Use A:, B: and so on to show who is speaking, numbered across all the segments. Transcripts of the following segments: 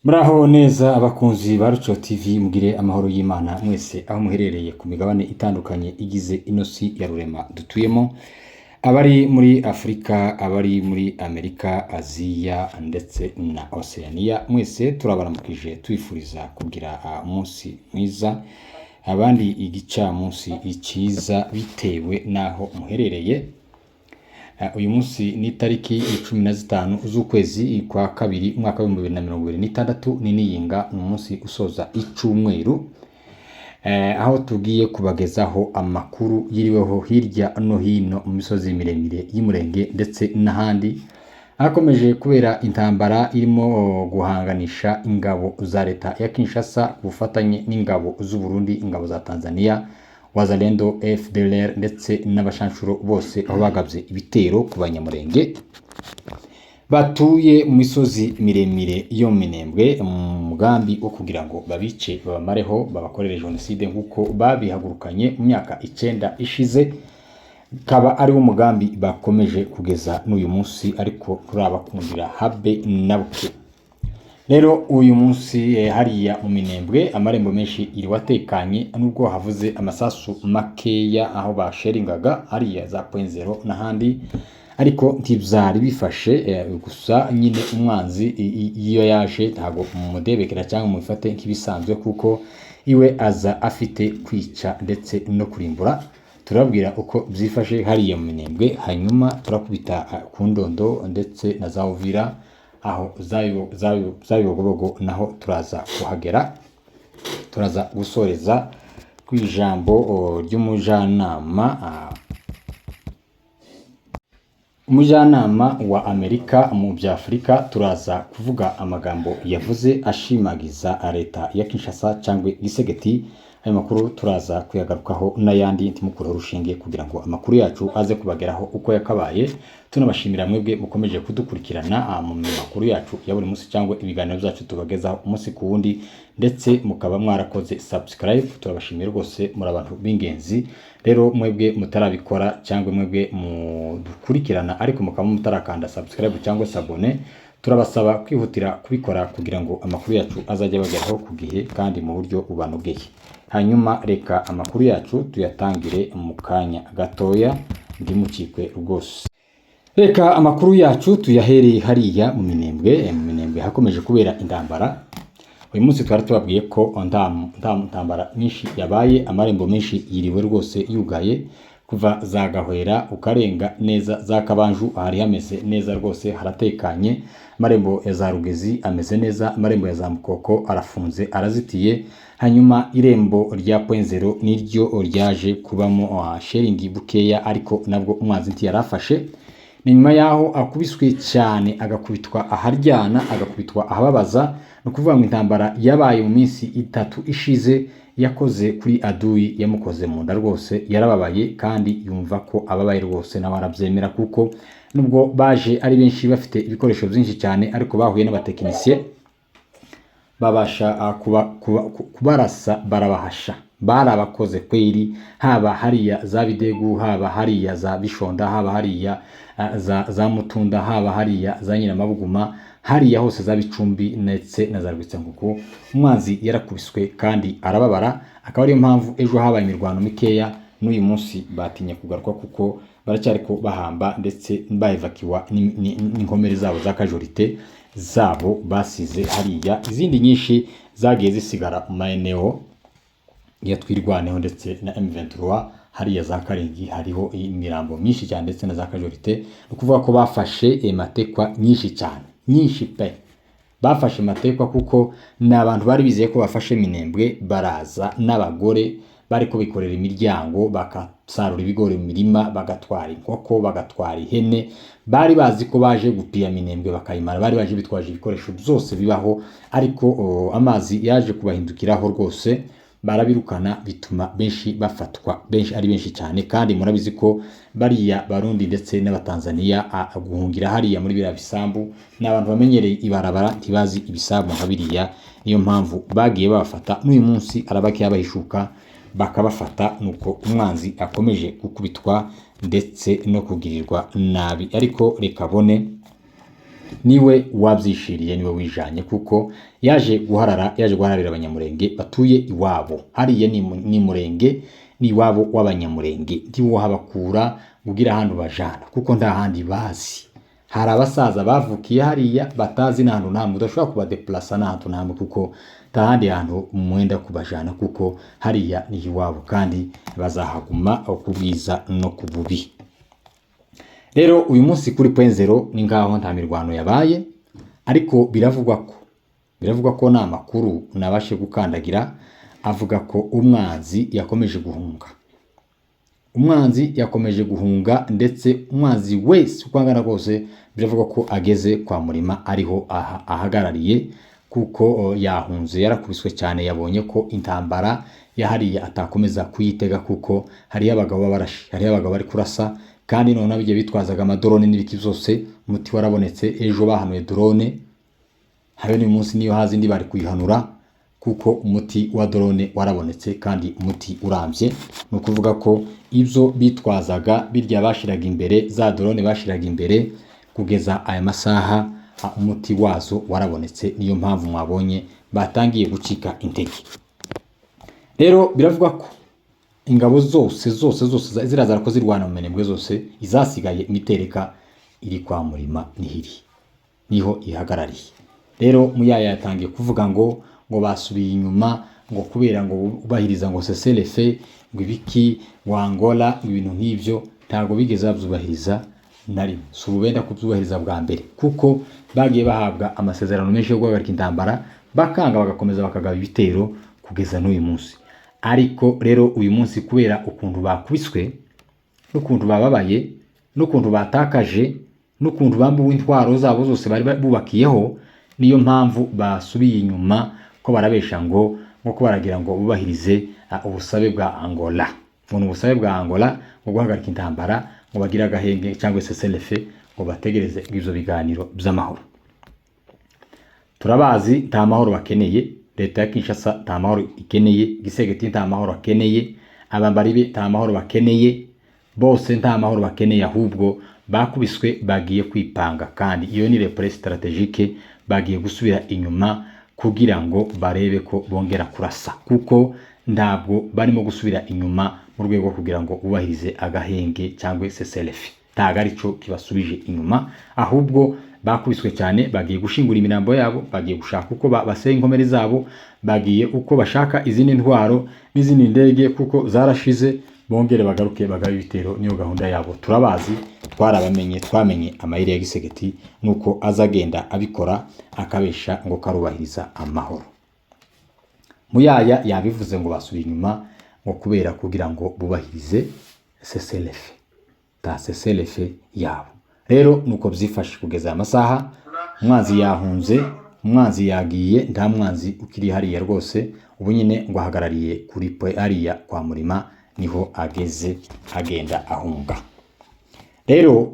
A: Muraho neza abakunzi ba Ruco TV, mugire amahoro y'Imana mwese aho muherereye ku migabane itandukanye igize inosi ya rurema dutuyemo, abari muri Afurika, abari muri Amerika, Aziya ndetse na Oceania, mwese turabaramukije tubifuriza kugira umunsi mwiza, abandi igicamunsi cyiza bitewe naho muherereye. Uyu munsi ni tariki 15 z'ukwezi kwa kabiri umwaka wa 2026, ni niyinga umunsi usoza icumweru, aho tugiye kubagezaho amakuru yiriweho hirya no hino mu misozi miremire y'Umurenge ndetse n'ahandi, hakomeje kubera intambara irimo guhanganisha ingabo za leta ya Kinshasa ku bufatanye n'ingabo z'u Burundi, ingabo za Tanzania, Wazalendo, FDLR ndetse n'abashanshuro bose aho bagabye ibitero ku banyamurenge batuye mu misozi miremire yo Minembwe, mu mugambi wo kugira ngo babice babamareho, babakorere jenoside nk'uko babihagurukanye mu myaka 9 ishize. Kaba ari umugambi bakomeje kugeza n'uyu munsi, ariko turabakundira habe na buke. Rero uyu munsi hariya mu Minembwe amarembo menshi iri watekanye, nubwo havuze amasasu makeya aho basheringaga hariya za Point Zero n'ahandi, ariko ntibyari bifashe gusa nyine umwanzi iyo yaje ntago mumudebekera cyangwa mubifate nk'ibisanzwe, kuko iwe aza afite kwica ndetse no kurimbura. Turabwira uko byifashe hariya mu Minembwe, hanyuma turakubita ku Ndondo ndetse na za Uvira, aho zabibogobogo naho turaza kuhagera. Turaza gusoreza ku ijambo umujyanama wa Amerika mu bya Afurika. Turaza kuvuga amagambo yavuze ashimagiza leta ya Kinshasa cyangwa Gisegeti. Ayo makuru turaza kuyagarukaho n'ayandi ntimukure rushinge kugira ngo amakuru yacu aze kubageraho uko yakabaye. Tunabashimira mwebwe mukomeje kudukurikirana mu makuru yacu ya buri munsi cyangwa ibiganiro byacu tubagezaho umunsi ku wundi, ndetse mukaba mwarakoze subscribe. Turabashimira rwose, muri abantu b'ingenzi. Rero mwebwe mutarabikora cyangwa mwebwe mudukurikirana ariko mukaba mutarakanda subscribe cyangwa sabone, turabasaba kwihutira kubikora kugira ngo amakuru yacu azajya bageraho ku gihe kandi mu buryo bubanogeye. Hanyuma reka amakuru yacu tuyatangire mu kanya gatoya, ndimukikwe rwose. Reka amakuru yacu tuyahereye hariya mu Minembwe. Mu Minembwe hakomeje kubera intambara. Uyu munsi twari tubabwiye ko intambara nyinshi yabaye, amarembo menshi yiriwe rwose yugaye, kuva za Gahwera ukarenga neza za Kabanju hari hameze neza rwose, haratekanye. Amarembo ya za Rugezi ameze neza, amarembo ya za Mukoko arafunze arazitiye. Hanyuma irembo rya Point Zero niryo ryaje kubamo sharing bukeya, ariko nabwo umwanzi ntiyarafashe. Ni nyuma yaho akubiswe cyane, agakubitwa aharyana, agakubitwa ahababaza. No kuvuga ngo intambara yabaye mu minsi 3 ishize yakoze kuri Aduyi, yamukoze mu nda rwose, yarababaye kandi yumva ko ababaye rwose, nawe arabyemera, kuko nubwo baje ari benshi bafite ibikoresho byinshi cyane, ariko bahuye n'abatekinisiye babasha kubarasa, barabahasha, barabakoze kweri. Haba hariya za Bidegu, haba hariya za Bishonda, haba hariya za Mutunda, haba hariya za Nyiramabuguma, hariya hose za Bicumbi ndetse na za Rwitsankuku, umwanzi yarakubiswe kandi arababara. Akaba ariyo mpamvu ejo habaye imirwano mikeya, n'uyu munsi batinye kugaruka kuko baracyari ko bahamba ndetse baevakiwa n'inkomere zabo za kajorite zabo basize hariya. Izindi nyinshi zagiye zisigara mu maeneo ya Twirwaneho ndetse na M23. Hariya za Karengi hariho imirambo myinshi cyane ndetse na za kajorite. Ukuvuga ko bafashe matekwa nyinshi cyane, nyinshi pe. Bafashe matekwa kuko n'abantu bari bizeye ko bafashe Minembwe, baraza n'abagore bari ko bikorera imiryango, bakasarura ibigori mu mirima, bagatwara inkoko, bagatwara ihene. Bari bazi ko baje gupiya Minembwe bakayimara, bari baje bitwaje ibikoresho byose bibaho, ariko amazi yaje kubahindukiraho rwose, barabirukana, bituma benshi bafatwa, benshi ari benshi cyane. Kandi murabizi ko bariya Barundi ndetse n'Abatanzania guhungira hariya muri biriya bisambu n'abantu bamenyereye ibarabara, ntibazi ibisambu nka biriya. Niyo mpamvu bagiye babafata, n'uyu munsi arabakiye abahishuka bakabafata, nuko umwanzi akomeje gukubitwa ndetse no kugirirwa nabi. Ariko reka bone niwe wabyishiriye, niwe wijanye, kuko yaje guhararira abanyamurenge batuye iwabo. Hariya ni murenge, ni iwabo w'abanyamurenge, ndiwo habakura kugira ahantu bajana, kuko nta handi bazi. Hari abasaza bavukiye hariya batazi n'ahantu ntamwe, udashobora kubadeplasa n'ahantu ntamwe, kuko nta handi hantu mwenda kubajana, kuko hariya ni iwabo kandi bazahaguma ku bwiza no ku bubi. Rero uyu munsi kuri Point Zero ni ngaho nta mirwano yabaye, ariko biravugwa ko nta makuru nabashe gukandagira avuga ko umwanzi yakomeje guhunga, ndetse umwanzi wese uko angana kose biravugwa ko ageze kwa Murima ariho ahagarariye, kuko yahunze, yarakubiswe cyane, yabonye ko intambara yahariye atakomeza kuyitega, kuko hariyo abagabo barashi, hariyo abagabo bari kurasa, kandi none abigiye bitwazaga amadrone n'ibiki byose. Umuti warabonetse, ejo bahanuye drone, habe n'uyu munsi niyo hazi indi bari kuyihanura, kuko umuti wa drone warabonetse kandi umuti urambye. No kuvuga ko ibyo bitwazaga birya bashiraga imbere, za drone bashiraga imbere, kugeza aya masaha umuti wazo warabonetse, niyo mpamvu mwabonye batangiye gucika intege. Rero biravugwa ko ingabo zose ziraza ko zirwana mu menembwe zose, izasigaye imitereka iri kwa Murima niho ihagarariye. Rero Muyaya yatangiye kuvuga ngo basubiye inyuma, ngo kubera ngo ubahiriza ngo cessez-le-feu, ngo ibiki wa Angola, ibintu nk'ivyo ntago bigeze babyubahiriza na rimwe. Si ubenda kubyubahiriza bwa mbere, kuko bagiye bahabwa amasezerano menshi yo guhagarika intambara, bakanga bagakomeza bakagaba ibitero kugeza n'uyu munsi. Ariko rero uyu munsi kubera ukuntu bakubiswe, n'ukuntu bababaye, n'ukuntu batakaje, n'ukuntu bambuwe intwaro zabo zose bari bubakiyeho, niyo mpamvu basubiye inyuma, ko barabesha ngo ko baragira ngo bubahirize ubusabe bwa Angola. Ubusabe bwa Angola ngo guhagarika intambara, ngo bagira agahenge cyangwa cessez-le-feu, ngo bategereze ibyo biganiro by'amahoro. Turabazi nta mahoro bakeneye, leta ya Kinshasa nta mahoro ikeneye, Gisegeti nta mahoro akeneye, abambaribe nta mahoro bakeneye, bose nta mahoro bakeneye, ahubwo bakubiswe bagiye kwipanga, kandi iyo ni reprise strategique, bagiye gusubira inyuma kugira ngo barebe ko bongera kurasa, kuko ndabwo barimo gusubira inyuma mu rwego kugira ngo ubahirize agahenge cyangwa cessez-le-feu. Ntago arico kibasubije inyuma, ahubwo bakubiswe cyane, bagiye gushingura imirambo yabo, bagiye gushaka uko baseye inkomere zabo, bagiye uko bashaka izindi ntwaro n'izindi ndege, kuko zarashize, bongere bagaruke bagabe ibitero, niyo gahunda yabo. Turabazi, twamenye amayire ya Gisegeti nuko azagenda abikora, akabesha ngo karubahiriza amahoro. Muyaya yabivuze ngo basubiye inyuma, ngo kubera kugira ngo bubahirize cessez-le-feu, ta cessez-le-feu yabo. Rero nuko byifashe kugeza amasaha, umwanzi yahunze, umwanzi yagiye, nta mwanzi ukiri hariya rwose. Ubu nyine ngo ahagarariye kuri hariya kwa Murima, niho ageze agenda ahunga. Rero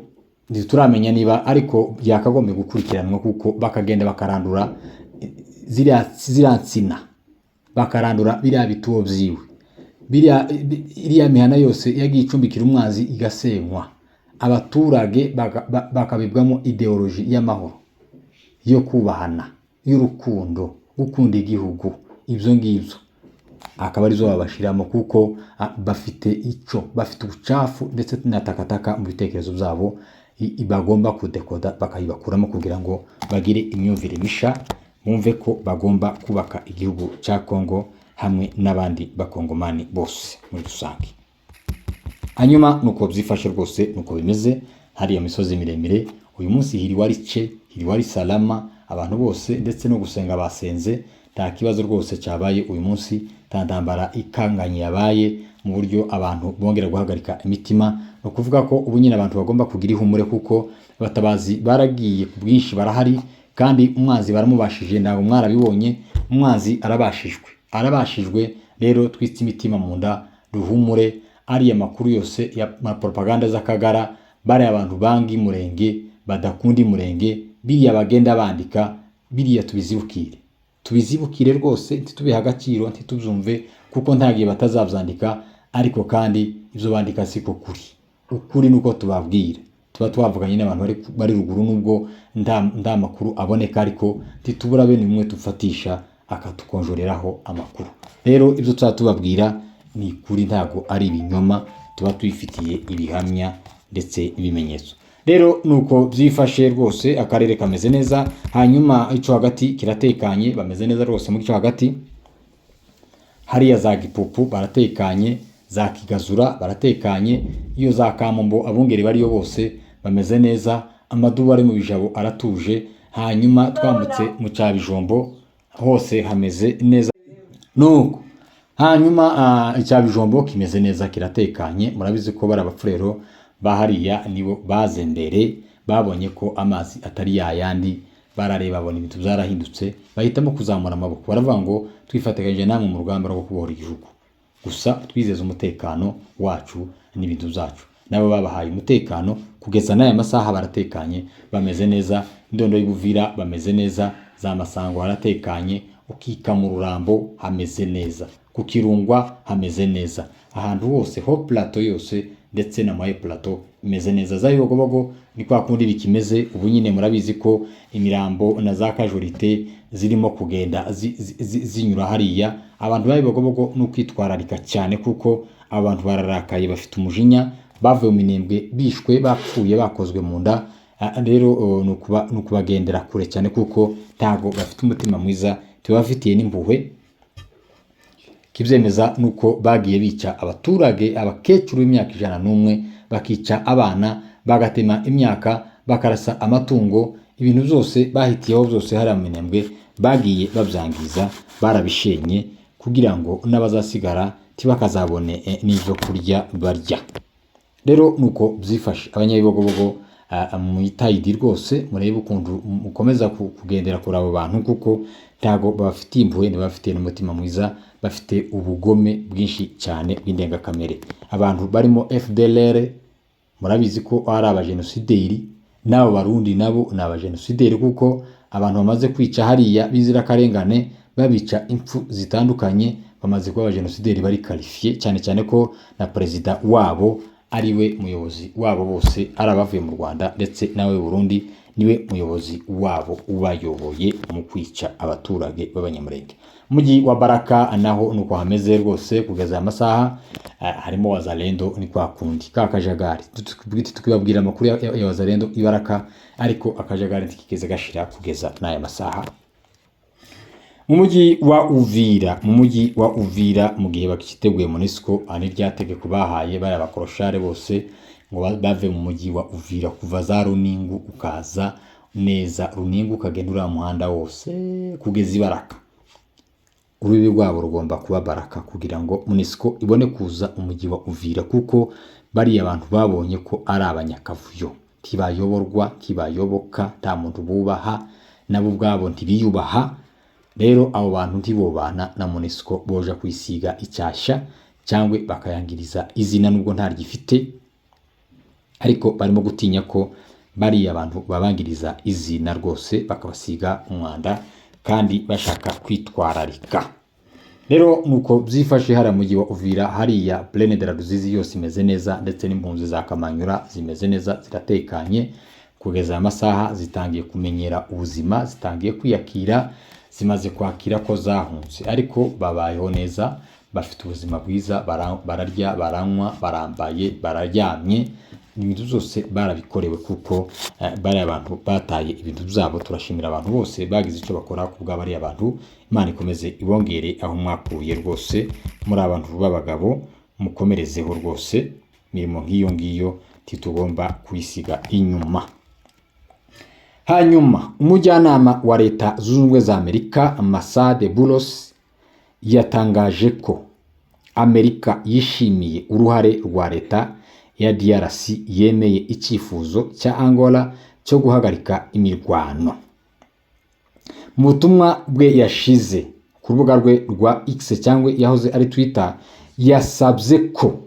A: ntituramenya niba ariko byakagombe gukurikiranwa, kuko bakagenda bakarandura ziriya nsina, bakarandura biriya bituwo byiwe, iriya mihana yose yagiye icumbikira umwanzi igasenywa, abaturage bakabibwamo ideoloji y'amahoro, yo kubahana, y'urukundo, gukunda igihugu. Ibyo ngibyo akaba arizo babashiramo, kuko bafite ubucafu ndetse n'atakataka mu bitekerezo byabo, bagomba kudekoda bakayibakuramo kugira ngo bagire imyumvire misha, bumve ko bagomba kubaka igihugu cya Kongo hamwe n'abandi bakongomani bose muri rusange. Hanyuma nuko byifashe rwose, nuko bimeze hariya misozi miremire. Uyu munsi hiriwari salama, abantu bose ndetse no gusenga basenze, nta kibazo rwose cyabaye uyu munsi, nta ntambara ikanganye yabaye, mu buryo abantu bongera guhagarika imitima. No kuvuga ko ubu nyine abantu bagomba kugira ihumure, kuko abatabazi baragiye ku bwinshi, barahari, kandi umwanzi baramubashije. Ntabwo mwarabibonye, umwanzi arabashijwe. Rero twitse imitima mu nda, duhumure. Ariya makuru yose ya propaganda z'akagara, bari abantu bangi murenge, badakunda murenge, biriya bagenda bandika, biriya tubizibukire rwose, ntitubihe agaciro, ntitubyumve, kuko ntagiye batazabyandika. Ariko kandi ibyo bandika siko kuri. Ukuri nuko tubabwira, tuba twavuganye n'abantu bari ruguru nubwo nda makuru aboneka, ariko titubura bene bimwe tufatisha akatukonjoreraho amakuru. Rero ibyo tuba tubabwira ni kuri, ntago ari ibinyoma, tuba tuyifitiye ibihamya ndetse ibimenyetso. Rero nuko byifashe rwose, akarere kameze neza. Hanyuma ico hagati kiratekanye, bameze neza rwose. Muri ico hagati hariya za Gipupu baratekanye, za Kigazura baratekanye, iyo za Kamombo abungeri bariyo bose bameze neza, Amadubu ari mu Bijabo aratuje. Hanyuma twambutse mu Cyabijombo hose hameze neza. Nuko hanyuma Icyabijombo kimeze neza, kiratekanye. Murabizi ko bari abapfurero bahariya nibo baze mbere, babonye ko amazi atari yayandi, barareba babona ibintu byarahindutse, bahitamo kuzamura amaboko, baravuga ngo twifatikanyije namwe mu rugamba rwo kubohora igihugu, gusa twizeza umutekano wacu n'ibintu byacu. Nabo babahaye umutekano kugeza n'aya masaha, baratekanye, bameze neza. Ndondo y'Ubuvira bameze neza, za Masango haratekanye, ukika mu Rurambo hameze neza, ku Kirungwa hameze neza, ahantu hose ho plateau yose ndetse na Maye plateau imeze neza. Za Bibogobogo ni kwa kundi bikimeze ubu nyine. Murabizi ko imirambo na za Kajorite zirimo kugenda zinyura hariya. Abantu ba Bibogobogo no kwitwararika cyane, kuko abantu bararakaye, bafite umujinya, bavuye mu Minembwe, bishwe, bapfuye, bakozwe mu nda. Rero nukubagendera kure cyane, kuko ntago bafite umutima mwiza, tubafitiye n'impuhwe. Kibyemeza nuko bagiye bica abaturage, abakecuru b'imyaka 101, bakica abana, bagatema imyaka, bakarasa amatungo, ibintu byose bahitiyeho byose hari mu Minembwe bagiye babyangiza, barabishenye kugira ngo n'abazasigara tibakazabone n'ivyo kurya barya. Rero nuko byifashe. Abanyabibogobogo mu Itayidi rwose murebe ukuntu mukomeza kugendera kuri abo bantu, kuko ntago bafitiye impuhwe, ntibafitiye n'umutima mwiza, bafite ubugome bwinshi cyane bw'indengakamere. Abantu barimo FDLR murabizi ko ari abajenosideri, nabo Barundi nabo ni abajenosideri, kuko abantu bamaze kwica hariya bizira karengane, babica impfu zitandukanye, bamaze kuba abajenosideri bari qualifié, cyane cyane ko na perezida wabo ariwe muyobozi wabo, bose ari abavuye mu Rwanda, ndetse nawe Burundi niwe muyobozi wabo ubayoboye mu kwica abaturage b'abanyamurenge. Muji wa Baraka naho nuko hameze rwose kugeza amasaha. Harimo Wazalendo, ni kwa kundi kakajagari tukibabwira amakuru ya Wazalendo Ibaraka, ariko akajagari ntikigeze gashira kugeza n'aya masaha. Mu mujyi wa Uvira mu gihe bakiteguye MONUSCO, ani ryategeko bahaye bari abakoroshare bose ngo bave mu mujyi wa Uvira, kuva za Runingu ukaza neza Runingu ukagenda uriya muhanda wose kugeza Ibaraka. Urubibi rwabo rugomba kuba Baraka kugira ngo MONUSCO ibone kuza umujyi wa Uvira, kuko bari abantu babonye ko ari abanyakavuyo, tibayoborwa, tibayoboka, nta muntu bubaha, nabo ubwabo ntibiyubaha. Rero abo bantu ntibobana na MONUSCO, boja kwisiga icyasha cyangwa bakayangiriza izina nubwo nta ryifite, ariko barimo gutinya ko bari abantu babangiriza izina rwose, bakabasiga umwanda kandi bashaka kwitwararika. Rero nuko byifashe hari mujyi wa Uvira, hariya Plaine de la Ruzizi yose imeze neza, ndetse n'impunzi za Kamanyura zimeze neza, ziratekanye kugeza amasaha, zitangiye kumenyera ubuzima, zitangiye kwiyakira, zimaze kwakira ko zahunze, ariko babayeho neza, bafite ubuzima bwiza, bararya, baranywa, barambaye, bararyamye, ibintu byose barabikorewe, kuko bari abantu bataye ibintu byabo. Turashimira abantu bose bagize icyo bakora kubwa bari abantu. Imana ikomeze ibongere aho mwakuye rwose, muri abantu b'abagabo, mukomerezeho rwose. Mirimo nk'iyo ngiyo titugomba kuyisiga inyuma. Hanyuma umujyanama wa leta zunze ubumwe za Amerika Masade Bulos yatangaje ko Amerika yishimiye uruhare rwa leta ya DRC yemeye icyifuzo cya Angola cyo guhagarika imirwano. Mu butumwa bwe yashize ku rubuga rwe rwa X cyangwa yahoze ari Twitter, yasabye ko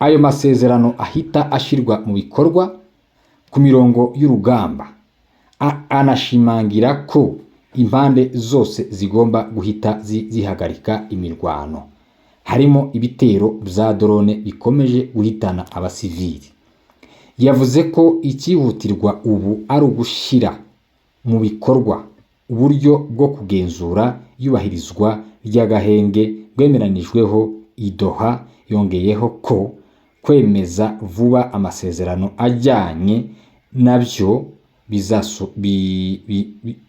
A: ayo masezerano ahita ashirwa mu bikorwa ku mirongo y'urugamba. Anashimangira ko impande zose zigomba guhita zihagarika imirwano, harimo ibitero bya drone bikomeje guhitana abasivili. yavuze ko ikihutirwa ubu ari ugushyira mu bikorwa uburyo bwo kugenzura iyubahirizwa ry'agahenge rwemeranijweho i Doha. Yongeyeho ko kwemeza vuba amasezerano ajyanye nabyo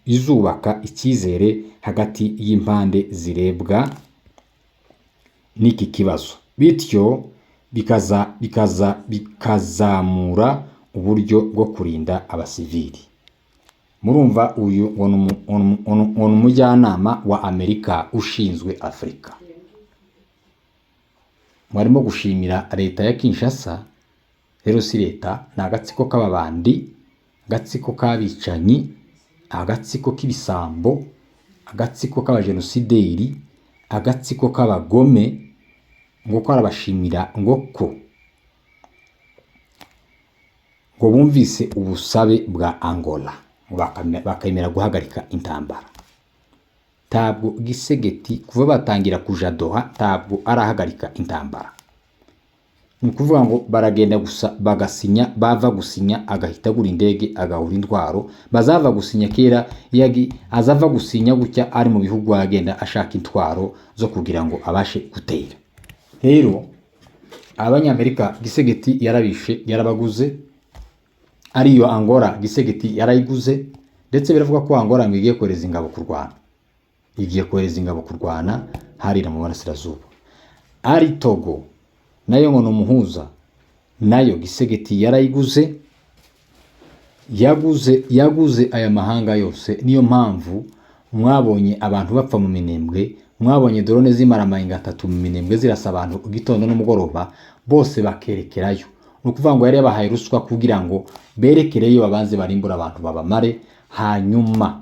A: bizubaka icyizere hagati y'impande zirebwa n'iki kibazo, bityo bikazamura uburyo bwo kurinda abasivili. Murumva uyu ni umujyanama wa Amerika ushinzwe Afurika. Mwarimo gushimira leta ya Kinshasa. Rero si leta, ni agatsiko k'ababandi, agatsiko k'abicanyi, agatsiko k'ibisambo, agatsiko k'abajenosideri, agatsiko k'abagome, ngo ko arabashimira ngo bumvise ubusabe bwa Angola bakemera guhagarika intambara. Ntabwo Gisegeti kuva batangira kuja Doha ntabwo arahagarika intambara. Ni ukuvuga ngo baragenda gusa bagasinya, bava gusinya agahita agura indege agahura intwaro, bazava gusinya kera azava gusinya gutya ari mu bihugu agenda ashaka intwaro zo kugira ngo abashe gutera. Rero abanyamerika Gisegeti yarabishe, yarabaguze, ariyo Angola Gisegeti yarayiguze, ndetse biravuga ko Angola ngiye kohereza ingabo kurwana. Igiye kohereza ingabo kurwana harira mu Burasirazuba. Ari Togo nayo ngo numuhuza, nayo Gisegeti yarayiguze, yaguze aya mahanga yose. Niyo mpamvu mwabonye abantu bapfa mu Minembwe, mwabonye drone zimara amahinga 3 mu Minembwe zirasa abantu gitondo n'umugoroba, bose bakerekerayo. Nukuvuga ngo yari yabahaye ruswa kugira ngo berekereyo babanze barimbura abantu babamare, hanyuma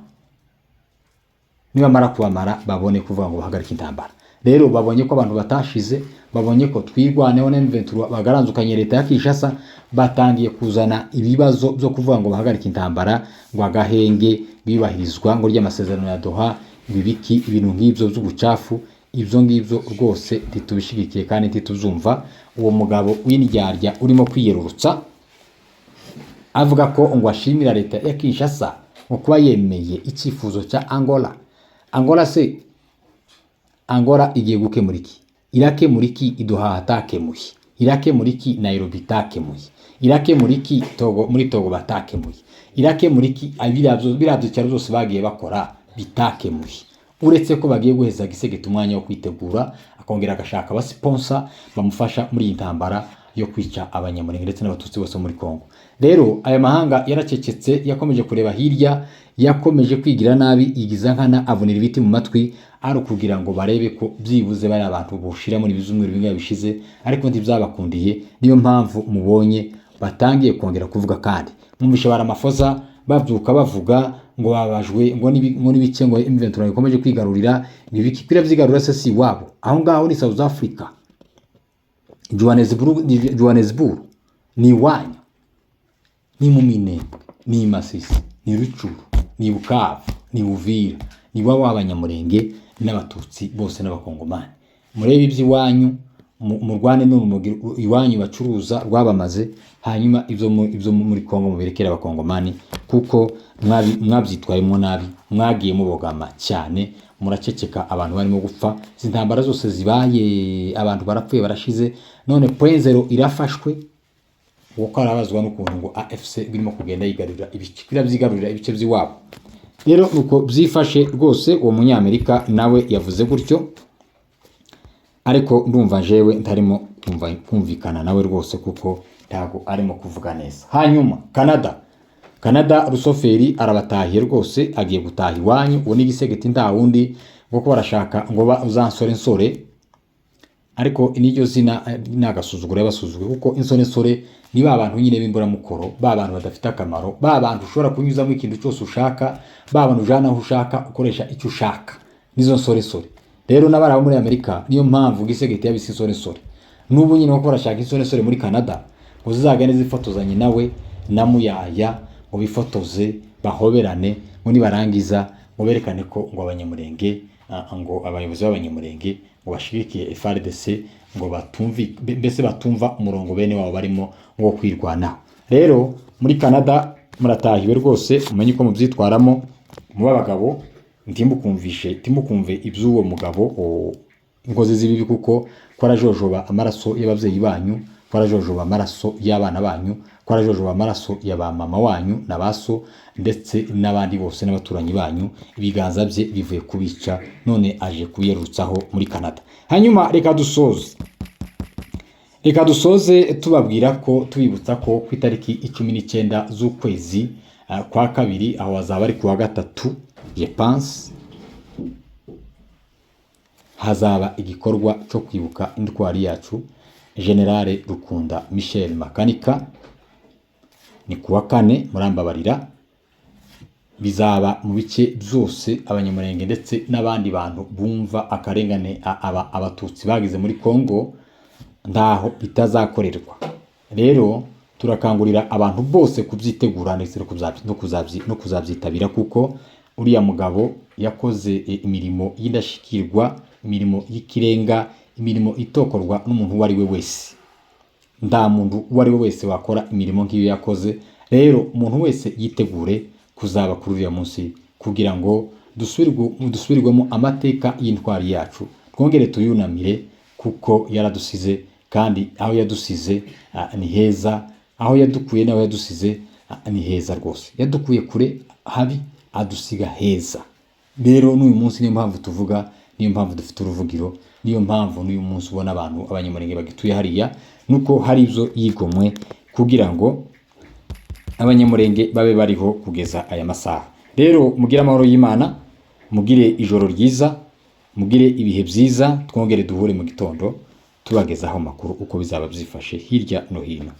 A: nibamara kubamara babone kuvuga ngo bahagarike intambara. Rero babonye ko abantu batashize, babonye ko twirwaneho na M23 bagaranzukanye leta ya Kinshasa, batangiye kuzana ibibazo byo kuvuga ngo bahagarike intambara, ngo agahenge bibahirizwa ngo ry'amasezerano ya Doha, bibiki ibintu nk'ibyo by'ubucafu. Ibyo ngibyo rwose ntitubishigikiye kandi ntituzumva. Uwo mugabo w'indyarya urimo kwiyerurutsa avuga ko ngo ashimira leta ya Kinshasa ngo kuba yemeye icyifuzo cya Angola. Angola igiye gukemura iki? Irakemura iki Idoha atakemuye? Irakemura iki Nairobi takemuye? Irakemura iki muri Togo batakemuye? Irakemura iki birabyo cyaro zose bagiye bakora bitakemuye? Uretse ko bagiye guheza Gisegeti umwanya wo kwitegura, akongera agashaka abasponsa bamufasha muri intambara yo kwica abanyamurenge ndetse n'abatutsi bose muri Kongo. Rero aya mahanga yaracecetse, yakomeje kureba hirya, yakomeje kwigira nabi, igiza nkana avunira ibiti mu matwi, ari kugira ngo barebe ko byibuze bari abantu bushira muri bizumwe binga bishize, ariko ntibyabakundiye. Niyo mpamvu mubonye batangiye kongera kuvuga, kandi mwumvisha baramafoza babyuka bavuga ngo babajwe ngo nibike ngo M23 ikomeje kwigarurira. Nibikipira vyigarura se si wabo, aho ngaho ni South Africa, Johannesburg ni wanyu, ni mu Minembwe, ni Masisi, ni Rucuru, ni Bukavu, ni Uvira, ni w'abanyamurenge n'abatutsi bose n'abakongomani. Murebe iby'iwanyu, murwane n'urumogi iwanyu bacuruza rwabamaze, hanyuma ibyo muri Kongo muberekera abakongomani, kuko mwabyitwayemo nabi, mwagiye mubogama cyane, muraceceka abantu barimo gupfa. Zintambara zose zibaye, abantu barapfuye barashize, none point zero irafashwe. Uko arabazwa n'ukuntu ngo AFC birimo kugenda yigarurira ibice by'iwabo. Rero nuko byifashe rwose. Uwo munyamerika nawe yavuze gutyo, ariko ndumva jewe ntarimo kumvikana nawe rwose, kuko ntago arimo kuvuga neza. Hanyuma Canada Rusoferi arabatahiye rwose, agiye gutaha iwanyu. Uwo ni Gisegeti nta wundi ngo ko barashaka ngo uzansore, ariko n'iryo zina nagasuzugura basuzugura, kuko insore ni abantu nyine b'imbura mukoro, abantu badafite akamaro, abantu ushobora kunyuzamo ikintu cyose ushaka, abantu ujana aho ushaka, ukoresha icyo ushaka, nizo nsore. Rero n'abari muri Amerika niyo mpamvu Gisegeti yabise insore. N'ubu nyine uko barashaka insore muri Canada, ngo zizagane zifotozanye nawe na Muyaya, ngo bifotoze bahoberane, ngo nibarangiza ngo berekane ko ngo abanyamurenge, ngo abayobozi b'abanyamurenge ngo bashigikiye FARDC, ngo batumva umurongo bene wabo barimo ngo kwirwanaho. rero muri Canada muratahiwe rwose, umenye uko mubyitwaramo, muba abagabo, ntimukumve iby'uwo mugabo inkozi z'ibibi, kuko kwarajojoba amaraso y'ababyeyi banyu, kwarajojoba amaraso y'abana banyu, kwarajojoba amaraso ya ba mama wanyu na baso ndetse n'abandi bose n'abaturanyi banyu. Ibiganza bye bivuye kubica, none aje kubiyerutsaho muri Canada. Hanyuma reka dusoze tubabwira ko, tubibutsa ko ku itariki 19 z'ukwezi kwa kabiri, aho hazaba ari kuwa gatatu, je pense, hazaba igikorwa cyo kwibuka intwari yacu Generale Rukunda Michel Makanika. Ni kuwa kane, murambabarira. Bizaba mu bice byose abanyamurenge ndetse n'abandi bantu bumva akarengane abatutsi bagize muri Kongo ndaho bitazakorerwa. Rero turakangurira abantu bose kubyitegura ndetse no kuzabyitabira, kuko uriya mugabo yakoze imirimo y'indashikirwa, imirimo y'ikirenga, imirimo itokorwa n'umuntu uwo ari we wese. Nda muntu uwo ari we wese wakora imirimo nk'iyo yakoze. Rero umuntu wese yitegure kuzaba kuri uriya munsi, kugira ngo dusubirwemo amateka y'intwari yacu, twongere tuyunamire, kuko yaradusize, kandi aho yadusize ni heza, aho yadukuye n'aho yadusize ni heza rwose. Yadukuye kure habi, adusiga heza. Rero n'uyu munsi niyo mpamvu tuvuga, niyo mpamvu dufite uruvugiro, niyo mpamvu n'uyu munsi ubona abantu abanyamurenge bagituye hariya, nuko hari ibyo yigomwe kugira ngo abanyamurenge babe bariho kugeza aya masaha. Rero mugire amahoro y'Imana, mugire ijoro ryiza, mugire ibihe byiza. Twongere duhure mu gitondo tubagezaho amakuru uko bizaba byifashe hirya no hino.